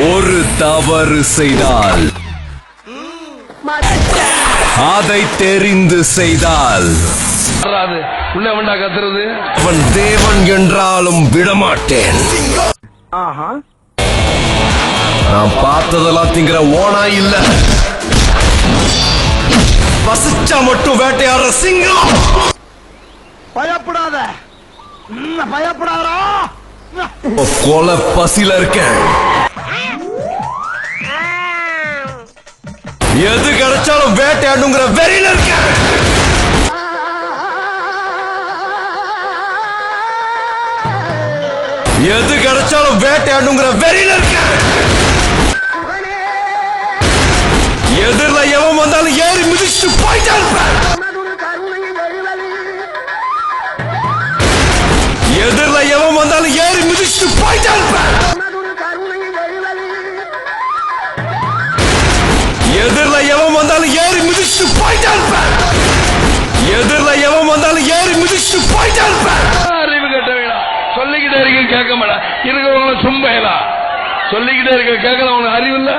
ஒரு தவறு செய்தால் அதை தெரிந்து செய்தால் அவன் தேவன் என்றாலும் விடமாட்டேன். நான் பார்த்ததெல்லாம் திங்கிற ஓனா இல்ல, பசிச்சா மட்டும் வேட்டையாடுற சிங்கம். பயப்படாத, பயப்படாதா. கொலை பசியில இருக்கேன். எது கிடைச்சாலும் வேட்டையாடுங்கிற வெறியில இருக்கேன். எது கிடைச்சாலும் வேட்டையாடுங்கிற வெறியில இருக்கேன். எதிரில எவன் வந்தாலும் ஏறி மிதிச்சு போயிட்டே இருப்பேன். எதிரில எவன் வந்தாலும் ஏறி மிதிச்சு போயிட்டே இருப்பேன். எதிரில எவன் வந்தாலும் ஏறி மிதிச்சு போயிட்டே இருப்பேன். எதிரில எவன் வந்தாலும் ஏறி மிதிச்சு போயிட்டே இருப்பேன். அறிவு கட்ட வேணாம், சொல்லிக்கிட்டே இருக்க கேட்க மாட்டேன். இருக்கிறவங்கள சும்பையலாம் சொல்லிக்கிட்டே இருக்க கேட்கல. உனக்கு அறிவு இல்ல.